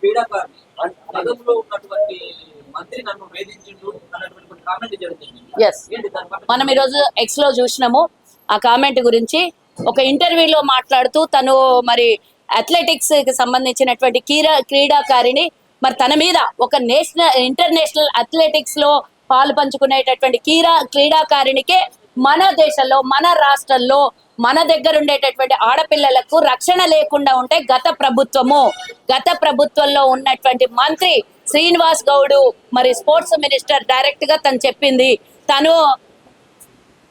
క్రీడాకారిణి గతంలో ఉన్నటువంటి మంత్రి నన్ను వేధించిండు అన్నటువంటి కామెంట్ జరుగుతుంది. ఎస్, మనం ఈరోజు ఎక్స్ లో చూసినాము ఆ కామెంట్ గురించి. ఒక ఇంటర్వ్యూలో మాట్లాడుతూ తను మరి అథ్లెటిక్స్ కి సంబంధించినటువంటి క్రీడాకారిణి, మరి తన మీద ఒక ఇంటర్నేషనల్ అథ్లెటిక్స్ లో పాలు పంచుకునేటటువంటి క్రీడాకారిణికే మన దేశంలో, మన రాష్ట్రంలో, మన దగ్గర ఉండేటటువంటి ఆడపిల్లలకు రక్షణ లేకుండా ఉంటే గత ప్రభుత్వంలో ఉన్నటువంటి మంత్రి శ్రీనివాస్ గౌడ్, మరి స్పోర్ట్స్ మినిస్టర్ డైరెక్ట్ గా తను చెప్పింది. తను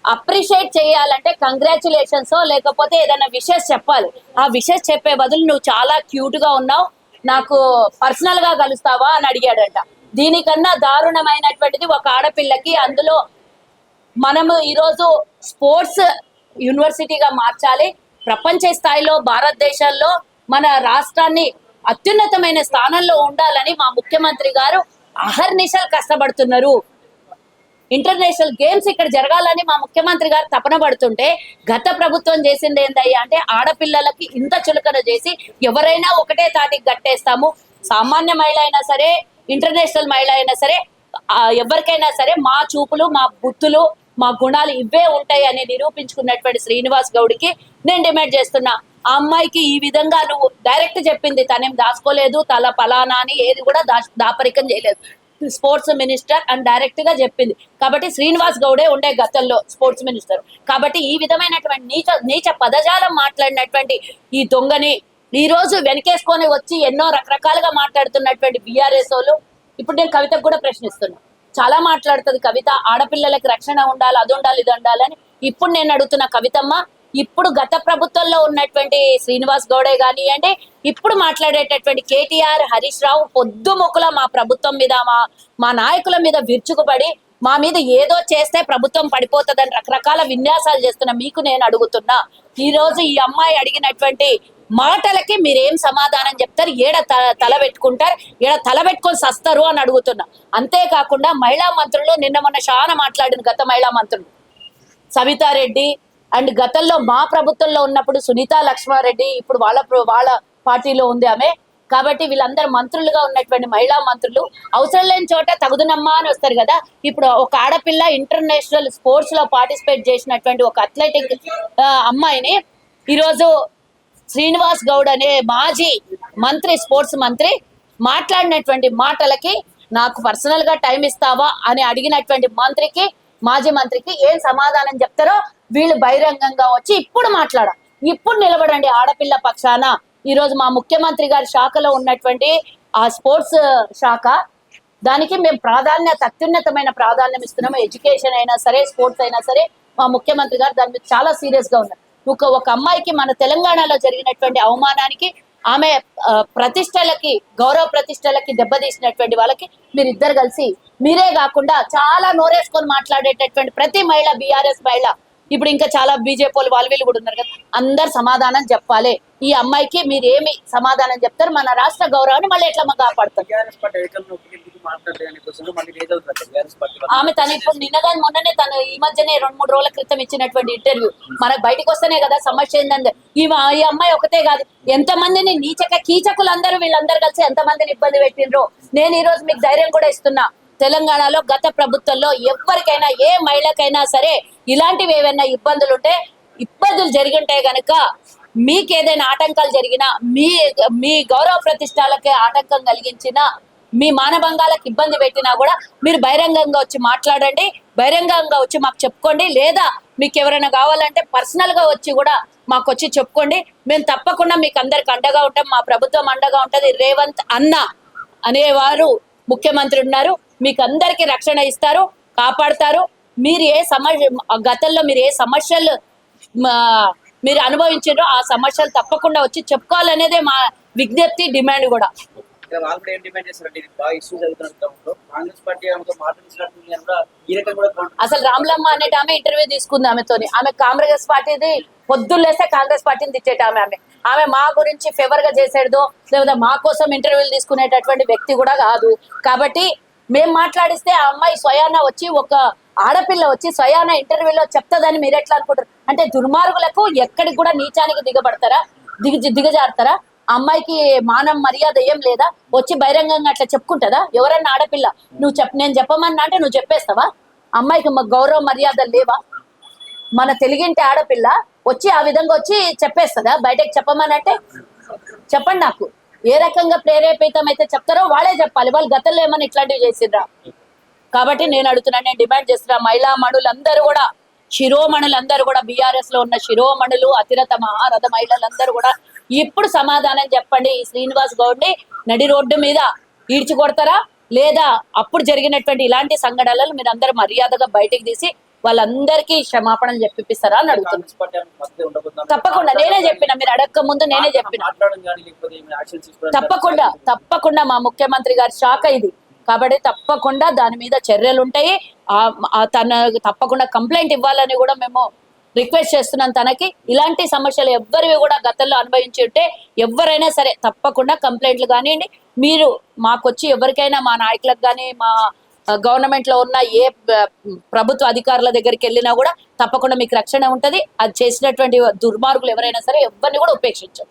అప్రిషియేట్ చేయాలంటే కంగ్రాచులేషన్స్ లేకపోతే ఏదైనా విషెస్ చెప్పాలి. ఆ విషెస్ చెప్పే బదులు నువ్వు చాలా క్యూట్ గా ఉన్నావు, నాకు పర్సనల్ గా కలుస్తావా అని అడిగాడంట. దీనికన్నా దారుణమైనటువంటిది ఒక ఆడపిల్లకి, అందులో మనము ఈరోజు స్పోర్ట్స్ యూనివర్సిటీగా మార్చాలి. ప్రపంచ స్థాయిలో భారతదేశంలో మన రాష్ట్రాన్ని అత్యున్నతమైన స్థానంలో ఉండాలని మా ముఖ్యమంత్రి గారు అహర్నిశలు కష్టపడుతున్నారు. ఇంటర్నేషనల్ గేమ్స్ ఇక్కడ జరగాలని మా ముఖ్యమంత్రి గారు తపన పడుతుంటే గత ప్రభుత్వం చేసింది ఏందయ్యా అంటే ఆడపిల్లలకి ఇంత చులకన చేసి ఎవరైనా ఒకటే తాటికి గట్టేస్తాము. సామాన్య మహిళ అయినా సరే, ఇంటర్నేషనల్ మహిళ అయినా సరే, ఎవరికైనా సరే మా చూపులు, మా బుద్ధులు, మా గుణాలు ఇవే ఉంటాయి అని నిరూపించుకున్నటువంటి శ్రీనివాస్ గౌడ్కి నేను డిమాండ్ చేస్తున్నా. ఆ అమ్మాయికి ఈ విధంగా నువ్వు డైరెక్ట్ చెప్పింది, తనేం దాచుకోలేదు, తల పలానా అని ఏది కూడా దాపరికం చేయలేదు. స్పోర్ట్స్ మినిస్టర్ అని డైరెక్ట్ గా చెప్పింది. కాబట్టి శ్రీనివాస్ గౌడే ఉండే గతంలో స్పోర్ట్స్ మినిస్టర్. కాబట్టి ఈ విధమైనటువంటి నీచ పదజాలం మాట్లాడినటువంటి ఈ దొంగని ఈ రోజు వెనకేసుకొని వచ్చి ఎన్నో రకరకాలుగా మాట్లాడుతున్నటువంటి బీఆర్ఎస్ వాళ్ళు, ఇప్పుడు నేను కవితకు కూడా ప్రశ్నిస్తున్నా. చాలా మాట్లాడుతుంది కవిత, ఆడపిల్లలకి రక్షణ ఉండాలి, అది ఉండాలి, ఇది ఉండాలని. ఇప్పుడు నేను అడుగుతున్న కవితమ్మ, ఇప్పుడు గత ప్రభుత్వంలో ఉన్నటువంటి శ్రీనివాస్ గౌడే కానివ్వండి, ఇప్పుడు మాట్లాడేటటువంటి కేటీఆర్, హరీష్ రావు పొద్దుముక్కుల మా ప్రభుత్వం మీద, మా నాయకుల మీద విరుచుకుపడి మా మీద ఏదో చేస్తే ప్రభుత్వం పడిపోతుందని రకరకాల విన్యాసాలు చేస్తున్నా. మీకు నేను అడుగుతున్నా, ఈ రోజు ఈ అమ్మాయి అడిగినటువంటి మాటలకి మీరేం సమాధానం చెప్తారు? ఏడ తల పెట్టుకుంటారు, ఏడ తల పెట్టుకొని సస్తారు అని అడుగుతున్నా. అంతేకాకుండా మహిళా మంత్రులు నిన్న మొన్న చాలా మాట్లాడిన గత మహిళా మంత్రులు సవితారెడ్డి అండ్ గతంలో మా ప్రభుత్వంలో ఉన్నప్పుడు సునీతా లక్ష్మారెడ్డి, ఇప్పుడు వాళ్ళ పార్టీలో ఉంది ఆమె. కాబట్టి వీళ్ళందరూ మంత్రులుగా ఉన్నటువంటి మహిళా మంత్రులు అవసరం లేని చోట తగుదునమ్మా అని వస్తారు కదా. ఇప్పుడు ఒక ఆడపిల్ల ఇంటర్నేషనల్ స్పోర్ట్స్ లో పార్టిసిపేట్ చేసినటువంటి ఒక అథ్లెటిక్ అమ్మాయిని ఈరోజు శ్రీనివాస్ గౌడ్ అనే మాజీ మంత్రి, స్పోర్ట్స్ మంత్రి మాట్లాడినటువంటి మాటలకి నాకు పర్సనల్ గా టైం ఇస్తావా అని అడిగినటువంటి మంత్రికి, మాజీ మంత్రికి ఏం సమాధానం చెప్తారో వీళ్ళు బహిరంగంగా వచ్చి ఇప్పుడు నిలబడండి ఆడపిల్ల పక్షాన. ఈ రోజు మా ముఖ్యమంత్రి గారి శాఖలో ఉన్నటువంటి ఆ స్పోర్ట్స్ శాఖ, దానికి మేము అత్యున్నతమైన ప్రాధాన్యం ఇస్తున్నాము. ఎడ్యుకేషన్ అయినా సరే, స్పోర్ట్స్ అయినా సరే, మా ముఖ్యమంత్రి గారు దాని మీద చాలా సీరియస్ గా ఉన్నారు. ఒక అమ్మాయికి మన తెలంగాణలో జరిగినటువంటి అవమానానికి, ఆమె ప్రతిష్టలకి, గౌరవ ప్రతిష్టలకి దెబ్బతీసినటువంటి వాళ్ళకి మీరిద్దరు కలిసి, మీరే కాకుండా చాలా నోరేసుకొని మాట్లాడేటటువంటి ప్రతి మహిళ, బీఆర్ఎస్ మహిళ, ఇప్పుడు ఇంకా చాలా బీజేపీ వాళ్ళు వీళ్ళు కూడా ఉన్నారు కదా, అందరు సమాధానం చెప్పాలి. ఈ అమ్మాయికి మీరు ఏమి సమాధానం చెప్తారు? మన రాష్ట్ర గౌరవాన్ని మళ్ళీ ఎట్లా కాపాడుతారు? ఆమె తను ఇప్పుడు నిన్నగాని మొన్ననే, తను ఈ మధ్యనే 2-3 రోజుల క్రితం ఇచ్చినటువంటి ఇంటర్వ్యూ మనకు బయటకు వస్తేనే కదా సమస్య ఏంటంటే, ఈ అమ్మాయి ఒకటే కాదు, ఎంతమందిని కీచకులందరూ వీళ్ళందరూ కలిసి ఎంతమందిని ఇబ్బంది పెట్టిండ్రో. నేను ఈ రోజు మీకు ధైర్యం కూడా ఇస్తున్నా, తెలంగాణలో గత ప్రభుత్వంలో ఎవరికైనా, ఏ మహిళకైనా సరే ఇలాంటివి ఏవైనా ఇబ్బందులు జరిగింటే గనక, మీకేదైనా ఆటంకాలు జరిగినా, మీ గౌరవ ప్రతిష్టాలకే ఆటంకం కలిగించినా, మీ మానభంగాలకు ఇబ్బంది పెట్టినా కూడా మీరు బహిరంగంగా వచ్చి మాట్లాడండి, బహిరంగంగా వచ్చి మాకు చెప్పుకోండి. లేదా మీకు ఎవరైనా కావాలంటే పర్సనల్ గా వచ్చి కూడా మాకు వచ్చి చెప్పుకోండి. మేము తప్పకుండా మీకు అందరికి అండగా ఉంటాం, మా ప్రభుత్వం అండగా ఉంటది. రేవంత్ అన్న అనేవారు ముఖ్యమంత్రి ఉన్నారు, మీకు అందరికి రక్షణ ఇస్తారు, కాపాడతారు. మీరు గతంలో మీరు ఏ సమస్యలు మీరు అనుభవించారో ఆ సమస్యలు తప్పకుండా వచ్చి చెప్పుకోవాలనేదే మా విజ్ఞప్తి, డిమాండ్ కూడా. అసలు రామ్లమ్మ అనేట ఆమె ఇంటర్వ్యూ తీసుకుంది ఆమెతోని. ఆమె కాంగ్రెస్ పార్టీది పొద్దున్నేస్తే కాంగ్రెస్ పార్టీని తిట్టేటామె. ఆమె మా గురించి ఫేవర్ గా చేసేదో లేదా మా కోసం ఇంటర్వ్యూలు తీసుకునేటటువంటి వ్యక్తి కూడా కాదు. కాబట్టి మేము మాట్లాడిస్తే ఆ అమ్మాయి స్వయాన వచ్చి, ఒక ఆడపిల్ల వచ్చి స్వయాన ఇంటర్వ్యూలో చెప్తాదని మీరు ఎట్లా అనుకుంటారు? అంటే దుర్మార్గులకు ఎక్కడికి కూడా నీచానికి దిగజారుతారా? అమ్మాయికి మానం మర్యాద ఏం లేదా? వచ్చి బహిరంగంగా అట్లా చెప్పుకుంటుందా? ఎవరన్నా ఆడపిల్ల నేను చెప్పమన్నా అంటే నువ్వు చెప్పేస్తావా? అమ్మాయికి గౌరవ మర్యాదలు లేవా? మన తెలుగింటి ఆడపిల్ల వచ్చి ఆ విధంగా వచ్చి చెప్పేస్తుందా బయటకు చెప్పమనంటే? చెప్పండి నాకు, ఏ రకంగా ప్రేరేపితం అయితే చెప్తారో వాళ్ళే చెప్పాలి. వాళ్ళు గతంలో ఏమన్నా ఇట్లాంటివి చేసిండ్రా? కాబట్టి నేను అడుగుతున్నాను, నేను డిమాండ్ చేస్తున్నా, మహిళా మణులందరూ కూడా, శిరోమణులందరూ కూడా, బీఆర్ఎస్ లో ఉన్న శిరోమణులు, అతిరథ మహారథ మహిళలందరూ కూడా ఇప్పుడు సమాధానం చెప్పండి. ఈ శ్రీనివాస్ గౌడ్ ని నడి రోడ్డు మీద ఈడ్చి కొడతారా, లేదా అప్పుడు జరిగినటువంటి ఇలాంటి సంఘటనలు మీరు అందరూ మర్యాదగా బయటికి తీసి వాళ్ళందరికీ క్షమాపణలు చెప్పిస్తారా అని అడుగుతున్నా. తప్పకుండా నేనే చెప్పిన, మీరు అడగక ముందు నేనే చెప్పిన. తప్పకుండా మా ముఖ్యమంత్రి గారి శాఖ ఇది కాబట్టి తప్పకుండా దాని మీద చర్యలు ఉంటాయి. తన తప్పకుండా కంప్లైంట్ ఇవ్వాలని కూడా మేము రిక్వెస్ట్ చేస్తున్నాం తనకి. ఇలాంటి సమస్యలు ఎవ్వరివి కూడా గతంలో అనుభవించి ఉంటే ఎవరైనా సరే తప్పకుండా కంప్లైంట్లు కానివ్వండి. మీరు మాకొచ్చి ఎవరికైనా, మా నాయకులకు కానీ, మా గవర్నమెంట్ లో ఉన్న ఏ ప్రభుత్వ అధికారుల దగ్గరికి వెళ్ళినా కూడా తప్పకుండా మీకు రక్షణ ఉంటది. అది చేసినటువంటి దుర్మార్గులు ఎవరైనా సరే ఎవరిని కూడా ఉపేక్షించం.